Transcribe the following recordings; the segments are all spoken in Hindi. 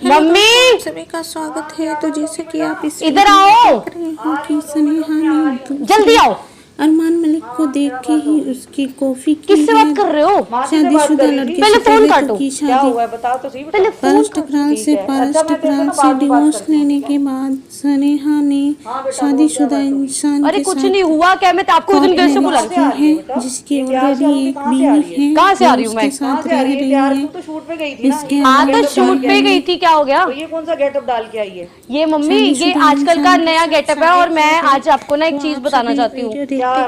मम्मी सभी का स्वागत है। तो जैसे कि आप इस इधर आओ, देख रहे हो कि स्नेहा ने जल्दी आओ। अरमान मलिक को देख के ही उसकी कॉफी की किससे बात कर रहे हो? शादीशुदा लड़के पहले से फोन पहले काटो। तो की क्या शादी। हुआ है बताओ तो सही। पहले फोन पारस टकराल से डिवोर्स लेने के बाद स्नेहा ने शादीशुदा इंसान अरे के कुछ साथ नहीं हुआ क्या? मैं तो आपको उस दिन घर से बुला रही की है, जिसकी ऑलरेडी एक बीवी है। कहाँ से आ रही हूँ मैं? उसके साथ रह रही यार है। तू तो शूट पे गई थी ना। इसके हाँ तो अलावा शूट पे गई थी, क्या हो गया? तो ये कौन सा गेटअप डाल के आई है? ये मम्मी, ये आजकल का नया गेटअप है और मैं आज आपको ना एक चीज बताना चाहती हूँ।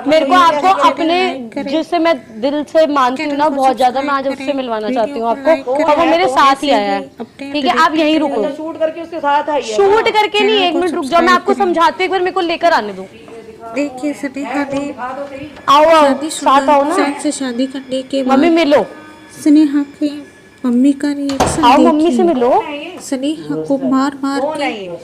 मेरे को आपको अपने जिससे मैं दिल से मानती हूँ ना बहुत ज्यादा, मैं आज उससे मिलवाना चाहती हूँ आपको, और वो मेरे साथ ही आया है। ठीक है, आप यहीं रुको। तो शूट करके उसके साथ आई है। शूट करके नहीं, एक मिनट रुक जाओ, मैं आपको समझाती हूँ, एक बार मेरे को लेकर आने दो। देखिए स्नेहा ने आओ आओ, साथ आओ ना। साथ से शादी करने के बाद मम्मी मिलो, स्नेहा के मम्मी का रिएक्शन आओ मम्मी से मिलो। स्नेहा को मार मार कौन के है ये?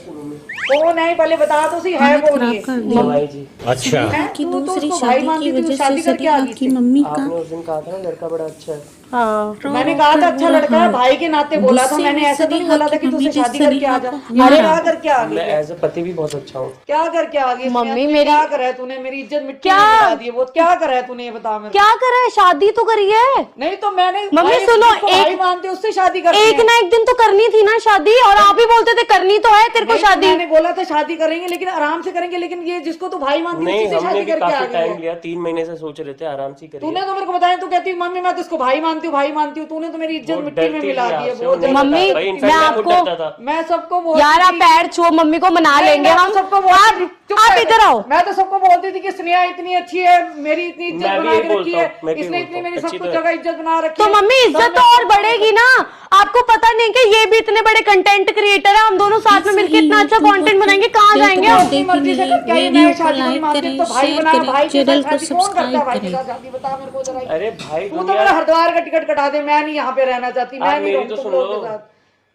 कौन है पहले बता तो सही, है कौन खराब ये? कर दी। अच्छा की तू तो दूसरी उसको भाई शादी मानती की थी, वजह शादी से करके आ स्नेहा गई की थी। मम्मी का आपने उस दिन कहा था ना लड़का बड़ा अच्छा है। हाँ मैंने कहा था अच्छा लड़का है, भाई के नाते बोला था मैंने, ऐसा तो नहीं बोला था कि तुझसे शादी करके आ जा। अरे क्या करके आ गई मैं है? एज अ पति भी बहुत अच्छा हूँ। क्या करके आ गई? मम्मी इसने मेरी- क्या करा है तूने? मेरी इज्जत मिट्टी क्या? में मिला दी है। वो क्या करा है तूने, ये बता मेरे को। क्या करा है? शादी तो करी है। नहीं तो मैंने मम्मी भाई सुनो, जिसको भाई मानते उससे शादी करते एक ना एक दिन तो करनी थी ना शादी, और आप ही बोलते थे करनी तो है तेरे को शादी। मैंने बोला था शादी करेंगे लेकिन आराम से करेंगे, लेकिन ये जिसको तू भाई मानती नहीं, उससे हमने शादी भी करके आ काफी गई टाइम है। लिया, 3 महीने से सोच रहे थे आराम से करिए। तूने तो मेरे को बताया, तू कहती मम्मी मैं तो इसको भाई मानती हूँ, भाई मानती हूँ। तूने तो मेरी इज्जत मिट्टी में मिला दी है बहुत ज्यादा। मम्मी, मैं आपको- मैं सबको बोलती यार आप थी- पैर छुओ, मम्मी को मना लेंगे मैं तो हम। सबको बोलती थी- चुप आप कर। इधर आओ। मैं तो सबको बोलती थी कि स्नेहा इतनी अच्छी है, मेरी इतनी इज्जत मैं भी बना यही के रखी बोलता है, हूँ, मैं भी इसने बोलता इतनी हूँ, मेरी सब अच्छी कुछ तो जगह इज्जत बना रखी तो है। मम्मी इज्जत तो और बढ़ेगी ना। आपको पता नहीं कि ये भी इतने बड़े कंटेंट क्रिएटर है, हम दोनों साथ में मिलकर इतना अच्छा कंटेंट बनाएंगे, कहाँ जाएंगे हम? अपनी मर्जी से कर, क्या ये वीडियो मैं को शादी नहीं लाइक मानती करें, तो भाई शेयर बना, करें, भाई के चैनल साथ को शादी कौन करता है? सब्सक्राइब भाई के करें। साथ शादी बता मेरे को जरा। अरे भाई तू तो मेरा हरिद्वार का टिकट कटा दे, मैं नहीं यहाँ पे रहना चाहती, मैं आप नहीं मेरी रहूँ तो तुम सुन लोगों लो। के साथ।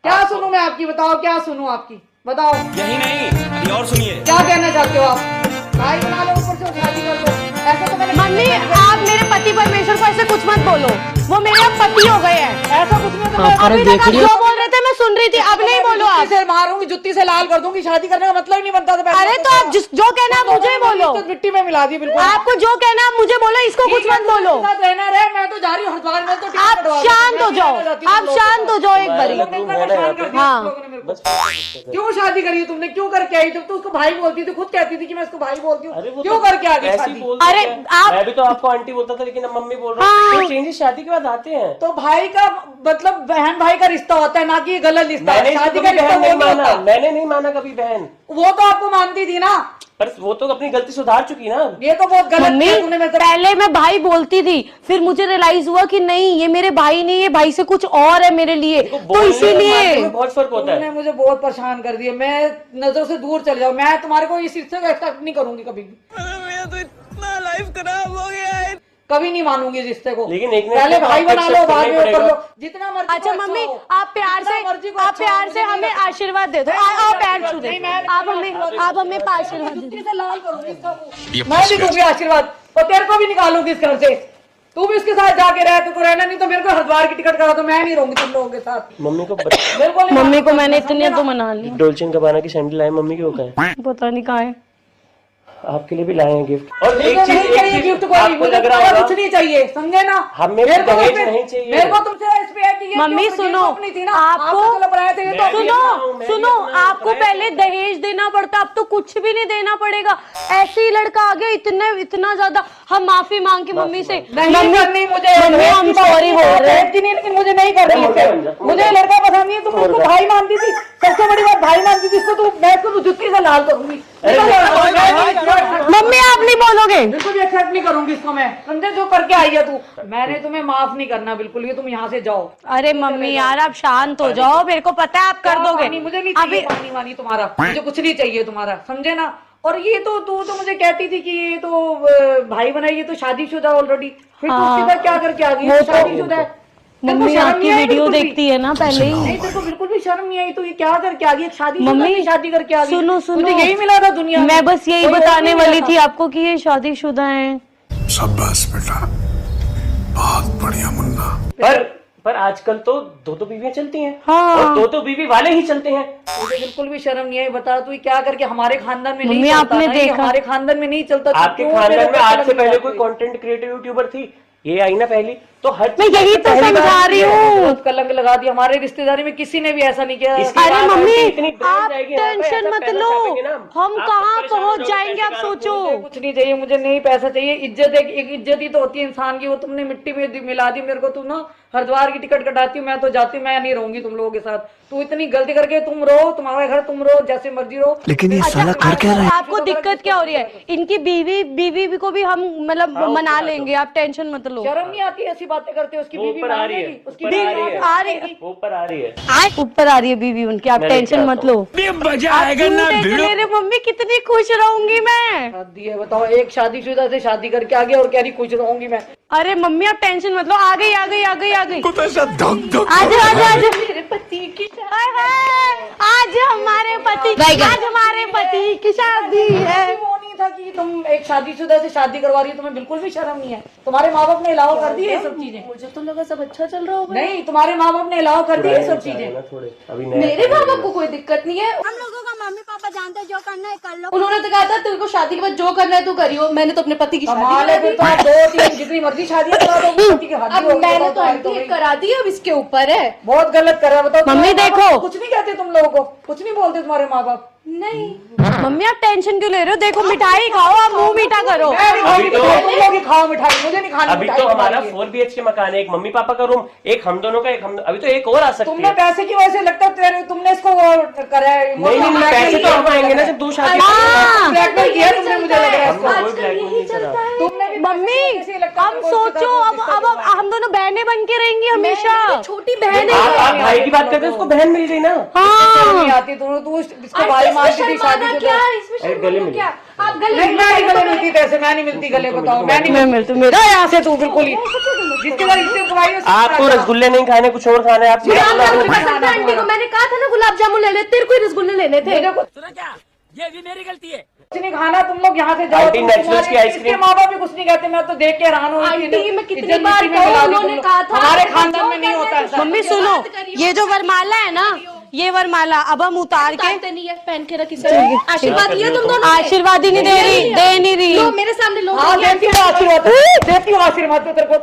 क्या सुनूं मैं आपकी? बताओ क्या सुनूं आपकी, बताओ यही नहीं अभी और सुनिए। क्या कहना चाहते हो आप? भाई बना लो, ऊपर से शादी कर लो। ऐसा तो मैंने मम्मी आप मेरे पति परमेश्वर को ऐसे कुछ मत बोलो, वो मेरे अब पति हो गए हैं। ऐसा कुछ नहीं होता। मैं अभी तक आप जो बोल रहे थे मैं सुन रही थी, अब नहीं बोलो आप। जुत्ती से मारूंगी, जुत्ती से लाल कर दूंगी। शादी करने का मतलब ही नहीं बनता था। अरे तो आप जो कहना है मुझे बोलो, मिट्टी में मिला दी बिल्कुल। आपको जो कहना है मुझे बोलो, इसको कुछ मत बोलो। रहना रहे, मैं तो जा रही हूँ हरिद्वार में। तो टिकट आप कटवा दो। शांत हो मैं जाओ, नहीं रहना चाहती तुम आप लोगों के शांत हो साथ। जाओ एक बारी। तुमने इतना परेशान कर दिया हाँ। तुम लोगों ने मेरे को। बस क्यों शादी करी तुमने? क्यों करके आई? जब तू उसको भाई बोलती थी, खुद कहती थी कि मैं इसको भाई बोलती अरे हूँ, वो क्यों तो करके आ गई ऐसे ही शादी? बोलते अरे हैं। आप- मैं भी तो आपको आंटी बोलता था, लेकिन अब मम्मी बोल रहा हाँ। हूँ। चेंजेस शादी के बाद आते हैं। तो भाई का मतलब बहन भाई का रिश्ता होता है, ना कि ये गलत रिश्ता। मैंने शादी इसको का कभी रिश्ता बहन वो नहीं नहीं माना, होता। मैंने नहीं माना कभी बहन। वो तो आपको मानती थी ना। पर वो तो अपनी गलती सुधार चुकी ना। ये तो बहुत गलत मम्मी किया तूने मेरे से। पहले मैं भाई बोलती थी, फिर मुझे रियलाइज हुआ कि नहीं ये मेरे भाई नहीं, ये भाई से कुछ और है मेरे लिए, तो बोलने और मानने इसीलिए में बहुत फर्क होता तुमने है। मुझे बहुत परेशान कर दिया। मैं नजर से दूर चले जाऊं, मैं तुम्हारे को इस रिश्ते को एक्सेप्ट नहीं करूंगी कभी भी। मेरा तो इतना लाइफ खराब हो गया है। कभी नहीं मानूंगी इस रिश्ते को। लेकिन एक ना पहले एक भाई आपको बना लो, accept बाद करना में ही कर लो, पड़ेगा। जितना मर्जी अच्छा को मम्मी हो। आप प्यार जितना से मर्जी को आप अच्छा प्यार हो, से मुझे हमें नहीं आशीर्वाद दे दो। नहीं, आप पैर छू दे, नहीं, मैं- आप हमें आशीर्वाद दे जुत्ती दो। से लाल करूंगी इसका मुंह। मैं भी दूंगी आशीर्वाद और तेरे को भी निकालूंगी इस घर से। तू भी इसके साथ जाके रह, तू को रहना नहीं तो मेरे को हरिद्वार की टिकट करा दो, मैं नहीं रहूंगी तुम लोगों के साथ। मम्मी को बिल्कुल नहीं मम्मी को मानूंगी, मैंने समझे इतने ना? तो मना लिया, डोल्चे एंड गबाना की सैंडल लाए मम्मी को कहा पता नहीं कहाँ है। आपके लिए भी लाए हैं गिफ्ट। और मुझे एक नहीं चाहिए चीज गिफ्ट कोई, आपको मुझे लग रहा तुम्हारा होगा कुछ नहीं चाहिए, समझे ना? हमें भी मेरे को दहेज अपने- नहीं चाहिए। मेरे को तुमसे इस पे है कि ये मम्मी क्यों- सुनो, ये अपनी थी ना, आपको तो चलो बनाए थे ये तो मैं भी सुनो अपना हूँ, मैं भी सुनो, अपना हूँ, आपको मैं भी पहले दहेज देना पड़ता, अब तो कुछ भी नहीं देना पड़ेगा। ऐसे ही लड़का आ गया इतना ज्यादा। हम माफी मांग के मम्मी से, नहीं करनी मुझे। मम्मी हम सॉरी बोल रहे हैं। नहीं, लेकिन मुझे नहीं करनी है। मुझे लड़का पसंद नहीं है। तुम उसको भाई मानती थी, सबसे बड़ी बात भाई मानती थी इसको। तू मैं इसको जुत्ती से लाल करूंगी। मम्मी आप नहीं बोलोगे? बिल्कुल भी एक्सेप्ट नहीं करूंगी इसको मैं, समझे? जो करके आई है तू, मैंने तुम्हें माफ नहीं करना बिल्कुल। ये तुम यहाँ से जाओ। अरे मम्मी यार आप शांत हो जाओ, मेरे को पता है आप कर दोगे। पानी मुझे नहीं चाहिए, पानी वानी तुम्हारा, मुझे कुछ नहीं चाहिए तुम्हारा, समझे ना? और ये तो तू तो मुझे कहती थी कि ये तो भाई बनाई, ये तो शादीशुदा ऑलरेडी। फिर तू उसके साथ क्या करके आ गई? ये तो शादीशुदा है। तेरे को मम्मी शर्म आपकी नहीं आई वीडियो बिल्कुल भी? देखती है ना पहले ही। नहीं, तेरे को बिल्कुल भी शर्म नहीं आई। तो ये क्या करके आ गई? एक शादी मम्मी, शादी करके आ गई। सुनो सुनो, मुझे यही मिला था दुनिया में। मैं बस यही कोई और बताने नहीं वाली मिला थी था। आपको कि ये शादीशुदा हैं। शाबाश बेटा, बहुत बढ़िया मुन्ना। पर पर आजकल तो दो बीवियां चलती हैं। हाँ। और दो बीवी वाले ही चलते हैं। मुझे बिल्कुल भी शर्म नहीं आई। बता तू क्या करके हमारे खानदान में नहीं मम्मी, चलता आपने ना, ये देखा? हमारे खानदान में नहीं चलता। तो आपके क्यों मेरे खानदान में को आज से शर्म पहले नहीं कोई आती? कंटेंट क्रिएटर यूट्यूबर थी, ये आई ना पहली, तो हर मैं यही तो समझा रही हूँ। बहुत कलंक लगा दिया। हमारे रिश्तेदारी में किसी ने भी ऐसा नहीं किया। इसके अरे बाद मम्मी, आंटी इतनी brand आप जाएगी यहाँ पे, टेंशन ऐसा मत पैसा लो, छापेंगे ना हम आप कहाँ परेशान हो पहुँच जाओगे, जाएंगे, आप पैसे सोचो। कुछ नहीं चाहिए, मुझे नहीं पैसा चाहिए। इज्जत एक इज्जत ही तो होती है इंसान की, वो तुमने मिट्टी में मिला दी मेरे को। तुम ना हरिद्वार की टिकट कटाती हूँ, मैं तो जाती हूँ, मैं नहीं रहूंगी तुम लोगों के साथ। तू इतनी गलती करके तुम रहो, तुम्हारा घर तुम रहो, जैसे मर्जी रहो। लेकिन ये साला कर क्या रहा है? आपको दिक्कत क्या हो रही है? इनकी बीवी को भी हम मतलब मना लेंगे, आप टेंशन मत लो। शर्म नहीं आती ऐसी बातें करते हो? उसकी वो बीवी ऊपर आ रही है, मानेगी, उसकी ऊपर बीवी आ रही है। आ रही है, वो ऊपर आ रही है। ऊपर आ रही है बीवी उनकी, आप मैं टेंशन लेके मत लो। मजा आप आएगा क्यों ना टेंशन भिड़ो। ले रहे? मम्मी कितनी खुश रहूंगी मैं। शादी है, बताओ। एक शादीशुदा से शादी करके आ गया और कह रही खुश रहूंगी मैं। अरे मम्मी आप टेंशन मत लो, आ गई आ गई आ गई आ गई। कुछ ऐसा धक धक आज आज आज मेरे पति की आज हमारे पति आज हमारे पति की शादी है। वो नहीं था कि तुम एक शादीशुदा से शादी करवा रही हो, तुम्हें बिल्कुल भी शर्म नहीं है। तुम्हारे माँ बाप ने अलाउ कर दी है ये सब चीजें। मुझे तो लगा सब अच्छा चल रहा होगा। नहीं, तुम्हारे माँ बाप ने अलाउ कर दी है ये सब चीजें। ना थोड़े अभी नया मेरे माँ बाप को कोई दिक्कत नहीं है, हम लोगों का मम्मी पापा जानते हैं, जो करना है कर लो। उन्होंने तो कहा था तेरे को शादी के बाद जो करना है तू करियो। मैंने तो अपने पति की शादी कमाल है, फिर तो आप 2-3 जितनी मर्जी शादी करा दो, पति की हद अब होगी। मैंने तो बताओ, आंटी एक करा दी, अब इसके ऊपर है। बहुत गलत कर रहा है। बताओ मम्मी तुम्हारे माँ बाप देखो। कुछ नहीं कहते तुम लोगों को, कुछ नहीं बोलते तुम्हारे माँ बाप। नहीं मम्मी आप टेंशन क्यों ले रहे हो? देखो मिठाई खाओ, आप मुंह मीठा करो। मैं नहीं खाऊंगी, अभी तो- तुम लोग ही खाओ मिठाई, मुझे नहीं खानी अभी मिठाई तो हमारा तुम्हारी। 4 BHK मकान है, एक मम्मी पापा का रूम, एक हम दोनों का, एक हम, अभी तो एक और आ सकती तुमने है। पैसे की वजह से लगता है तुमने इसको वो करा है। नहीं, पैसे तो हम आएंगे ना जब तू शादी हाँ। ब्लैकमेल किया तुमने, मुझे लग रहा है इसको। कोई ब्लैकमेल नहीं करा। तुमने भी मम्मी पैसे लगता है हम तुमको सोचो, अब हम दोनों बहनें बन के रहेंगी हमेशा। छोटी बहन आप भाई की बात करते हैं, उसको बहन मिल गई ना। शर्म नहीं आती तू इसको भाई मानती थी शादी से। अरे गले मिल गई। आप नहीं, मैं नहीं गले मिलती पैसे, मैं नहीं मिलती गले, बताओ। मैं नहीं मिलती मेरा जा यहाँ से तू बिल्कुल ही। जिसके बाद इज्जत कमाई है, आपको रसगुल्ले नहीं खाने, कुछ और खाना है। आप आंटी को मैंने कहा था ना गुलाब जामुन ले ले, तेरे को ही रसगुल्ले लेने थे। मुझे कुछ सुना क्या? ये भी मेरी गलती है। नहीं खाना, तुम लोग यहाँ से जाओ। आंटी, नेचुरल्स की आइसक्रीम। इसके माँ बाप भी कुछ नहीं कहते, मैं तो देख के हैरान हूँ। आंटी मैं कितनी इज्जत बार मिट्टी में मिला कहूँ, दी तुम उन्होंने लोग। कहा था हमारे खानदान में नहीं होता ऐसा। मम्मी सुनो, ये जो वरमाला है ना, ये वरमाला अब हम उतार के नहीं है, पहन के रखी। आशीर्वाद लिया तुम दोनों? आशीर्वाद ही नहीं दे रही, दे नहीं रही। लो मेरे सामने लो। हाँ, देती हूँ आशीर्वाद, देती हूँ आशीर्वाद तो तेरे को।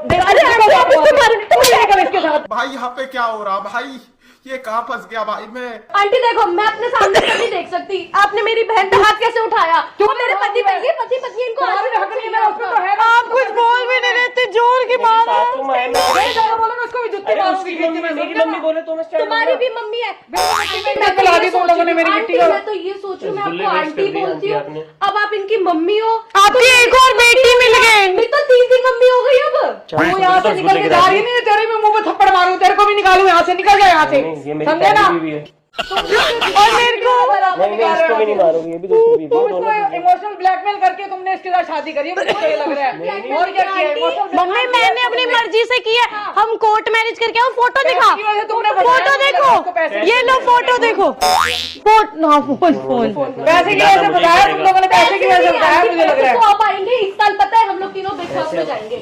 इसके साथ भाई यहाँ पे क्या हो रहा भाई? ये कहाँ फंस गया भाई मैं? आंटी देखो, मैं अपने सामने से नहीं देख सकती। आपने मेरी बहन पे हाथ कैसे उठाया? वो मेरे पति पे, ये पति पत्नी इनको आशीर्वाद नहीं है। उसमें तो है ना। आप कुछ बोल भी नहीं रहे थे, जोर की बात है। सासू माँ है, नहीं जाना बोलो, मैं उसको भी जुत्ती अरे मारूंगी। उसकी मम्मी, मेरी मम्मी बोले तो मैं स्टैंड तुम्हारी भी मम्मी है। मैं तो ला दी तुम लोगों ने मेरी मिट्टी आंटी, को। मैं तो ये सोच रही हूँ, मैं रसगुल्ले आपको वेस्ट कर आंटी दिए बोलती हूँ, आपने। अब आप इनकी मम्मी हो। आपकी एक और बेटी मिल गई। मेरी तो तीसरी मम्मी हो गई अब। तू यहाँ से निकल के जा रही नहीं, तेरे भी मुंह पे थप्पड़ मारूं, तेरे को भी निकालूं यहाँ से, निकल जा यहाँ से, ये मेरी समझे ना? पहली बीवी है। और मेरे को नहीं, इसको भी नहीं मारोगी, ये भी दूसरी बीवी तुम है, इसको दोनों बीवी। इमोशनल ब्लैकमेल करके तुमने इसके साथ शादी करी है, मुझे तो ये लग रहा है। और क्या किया इमोशनल मम्मी मैंने अपनी मर्जी से की है। हम कोर्ट मैरिज करके आओ, फोटो दिखा, की वजह से तुमने बताया फोटो मुझे देखो, आपको पैसे ये लो फोटो देखो। फोन पैसे की वजह से बताया तुम लोगों ने, पैसे की वजह से बताया, मुझे लग रहा है। तो आप आएंगे इस साल, पता है हम लोग तीनों बिग बॉस में जाएंगे।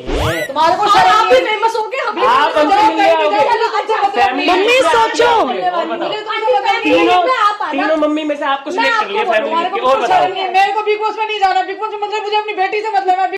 तुम्हारे को और शर्म आप नहीं भी है? फेमस हो गए, हम भी आप famous हो हमसे गए। मिलने आओगे। मम्मी सोचो, तीनों मम्मी में से आपको सिलेक्ट कर लिया फैमिली तुम्हारे की। को और कुछ बताओ। शर्म नहीं है? मेरे को बिग बॉस में नहीं जाना। बिग बॉस में मतलब मुझे अपनी बेटी से मतलब है।